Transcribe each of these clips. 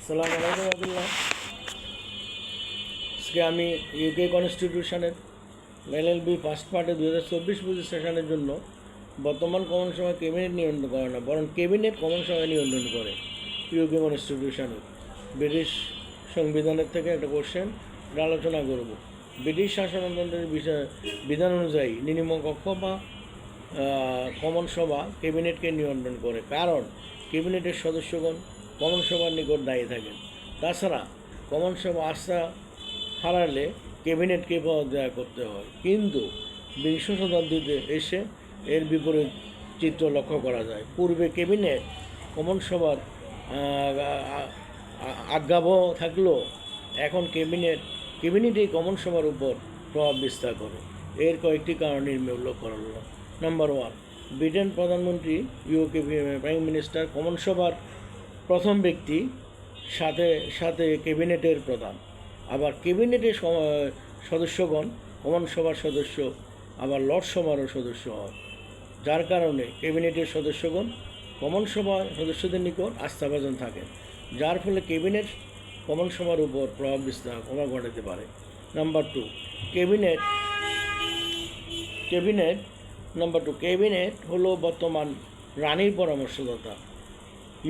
আসসালামু আলাইকুম আব্দুল্লাহ। আজকে আমি ইউকে কনস্টিটিউশনের LLB ফার্স্ট পার্টে 2024-25 সেশনের জন্য বর্তমান কমন সভা ক্যাবিনেট নিয়ন্ত্রণ করে না, বরং ক্যাবিনেট কমন সভা নিয়ন্ত্রণ করে। ইউকে কনস্টিটিউশনের ব্রিটিশ সংবিধানের থেকে একটা কোশ্চেন আলোচনা করব। ব্রিটিশ শাসনতন্ত্রের বিধান অনুযায়ী নিম্নকক্ষ বা কমন সভা ক্যাবিনেটকে নিয়ন্ত্রণ করে, কারণ ক্যাবিনেটের সদস্যগণ কমন সভার নিকট দায়ী থাকেন। তাছাড়া কমন সভা আস্থা হারালে ক্যাবিনেটকে পদত্যাগ করতে হয়, কিন্তু বিংশ শতাব্দীতে এসে এর বিপরীত চিত্র লক্ষ্য করা যায়। পূর্বে ক্যাবিনেট কমন সভার আজ্ঞাবহ থাকলেও এখন ক্যাবিনেটই কমন সভার উপর প্রভাব বিস্তার করে। এর কয়েকটি কারণ নিম্নে উল্লেখ করা হলো। নাম্বার 1, ব্রিটেন প্রধানমন্ত্রী, ইউকে প্রাইম মিনিস্টার কমন সভার প্রথম ব্যক্তি, সাথে সাথে ক্যাবিনেটের প্রধান। আবার ক্যাবিনেটের সদস্যগণ কমন সভার সদস্য, আবার লর্ড সভারও সদস্য হয়, যার কারণে ক্যাবিনেটের সদস্যগণ কমন সভার সদস্যদের নিকট আস্থাভাজন থাকেন, যার ফলে ক্যাবিনেট কমন সভার উপর প্রভাব বিস্তার ঘটাতে পারে। নাম্বার 2, ক্যাবিনেট হলো বর্তমান রানীর পরামর্শদাতা।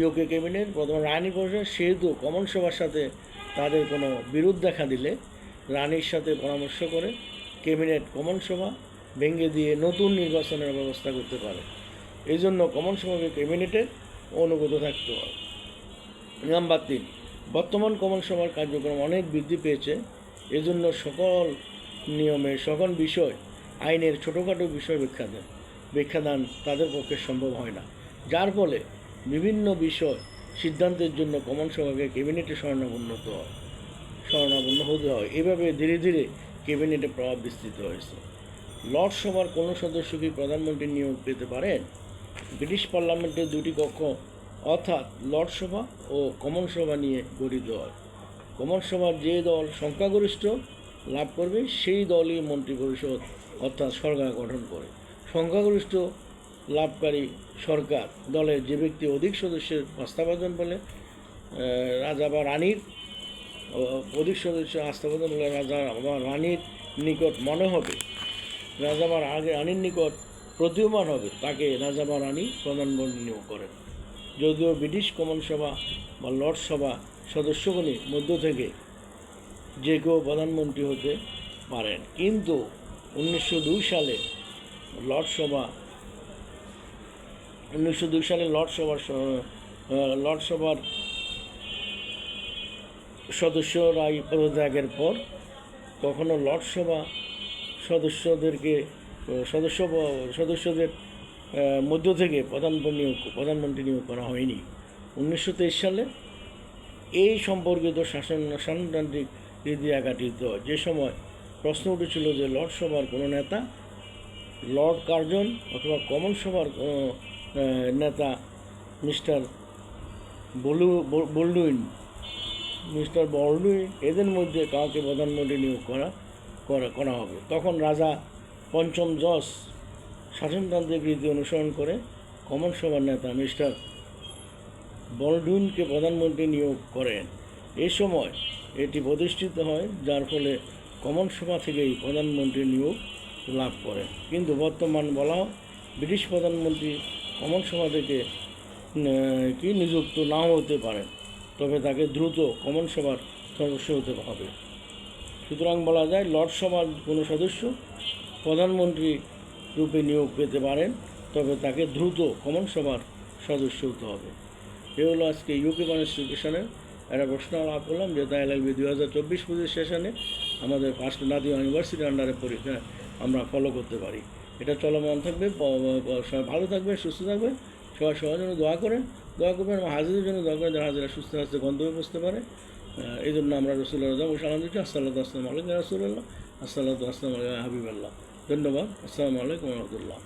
ইউকে ক্যাবিনেট বর্তমান রানীর পরামর্শ, সেহেতু কমন সভার সাথে তাদের কোনো বিরোধ দেখা দিলে রানীর সাথে পরামর্শ করে ক্যাবিনেট কমন সভা ভেঙে দিয়ে নতুন নির্বাচনের ব্যবস্থা করতে পারে। এই জন্য কমন সভাকে ক্যাবিনেটের অনুগত থাকতে হয়। নাম্বার 3, বর্তমান কমন সভার কার্যক্রম অনেক বৃদ্ধি পেয়েছে। এজন্য সকল নিয়মে সকল বিষয়, আইনের ছোটোখাটো বিষয় ব্যাখ্যাদান তাদের পক্ষে সম্ভব হয় না, যার ফলে বিভিন্ন বিষয় সিদ্ধান্তের জন্য কমন সভাকে ক্যাবিনেটে শরণাপন্ন হতে হয়। এভাবে ধীরে ধীরে ক্যাবিনেটে প্রভাব বিস্তৃত হয়েছে। লর্ড সভার কোনো সদস্য কি প্রধানমন্ত্রী নিয়োগ পেতে পারেন? ব্রিটিশ পার্লামেন্টের দুটি কক্ষ, অর্থাৎ লর্ড সভা ও কমন সভা নিয়ে গঠিত হয়। কমন সভার যে দল সংখ্যাগরিষ্ঠ লাভ করবে সেই দলই মন্ত্রিপরিষদ অর্থাৎ সরকার গঠন করে। সংখ্যাগরিষ্ঠ লাভকারী সরকার দলের যে ব্যক্তি অধিক সদস্যের আস্থাভাজন বলে রাজা বা রানীর অধিক সদস্য আস্থাভাজন বলে রাজা বা রানীর নিকট মনে হবে, রাজা বা রানীর নিকট প্রতীয়মান হবে, তাকে রাজা বা রানী প্রধানমন্ত্রী নিয়োগ করেন। যদিও ব্রিটিশ কমন সভা বা লর্ড সভা সদস্যগণের মধ্য থেকে যে কেউ প্রধানমন্ত্রী হতে পারেন, কিন্তু 1902 সালে লর্ড সভার সদস্যরা পদত্যাগের পর কখনো লর্ড সভা সদস্যদের মধ্য থেকে প্রধানমন্ত্রী নিয়োগ করা হয়নি। 1923 সালে এই সম্পর্কিত শাসনতান্ত্রিক রীতি আঘাটিত হয়, যে সময় প্রশ্ন উঠেছিল যে লর্ড সভার কোনো নেতা, লর্ড কার্জন অথবা কমন সভার নেতা মিস্টার বলডুইন এদের মধ্যে কাউকে প্রধানমন্ত্রী নিয়োগ করা হবে। তখন রাজা পঞ্চম জর্জ শাসনতান্ত্রিক রীতি অনুসরণ করে কমন সভার নেতা মিস্টার বলডুইনকে প্রধানমন্ত্রী নিয়োগ করেন। এই সময় এটি প্রতিষ্ঠিত হয়, যার ফলে কমন সভা থেকেই প্রধানমন্ত্রী নিয়োগ লাভ করেন। কিন্তু বর্তমান বলা হয় ব্রিটিশ প্রধানমন্ত্রী কমন সভা থেকে নিযুক্ত নাও হতে পারেন, তবে তাকে দ্রুত কমন সভার সদস্য হতে হবে। সুতরাং বলা যায় লর্ড সভার কোনো সদস্য প্রধানমন্ত্রী রূপে নিয়োগ পেতে পারেন, তবে তাকে দ্রুত কমন সভার সদস্য হতে হবে। এ হলো আজকে ইউকে কনস্টিটিউশনের একটা প্রশ্ন আলাপ করলাম, যেটা LLB 2024-25 সেশনে আমাদের ফার্স্ট জাতীয় ইউনিভার্সিটি আন্ডারে পরীক্ষা আমরা ফলো করতে পারি। এটা চলমান থাকবে। সবাই ভালো থাকবে, সুস্থ থাকবে। সবার জন্য দোয়া করবেন। আমার হাজিদের জন্য দোয়া করেন, যারা হাজিরা সুস্থ আসতে গন্তব্যে বসতে পারে। এই জন্য আমরা রসুল্লাহ সালাম দিচ্ছি। আসসালামু আলাইকুম রসুল্লাহ, আসসালামু আলাইকুম হাবিবাল্লাহ। ধন্যবাদ। আসসালামু আলাইকুম রহমতুল্লাহ।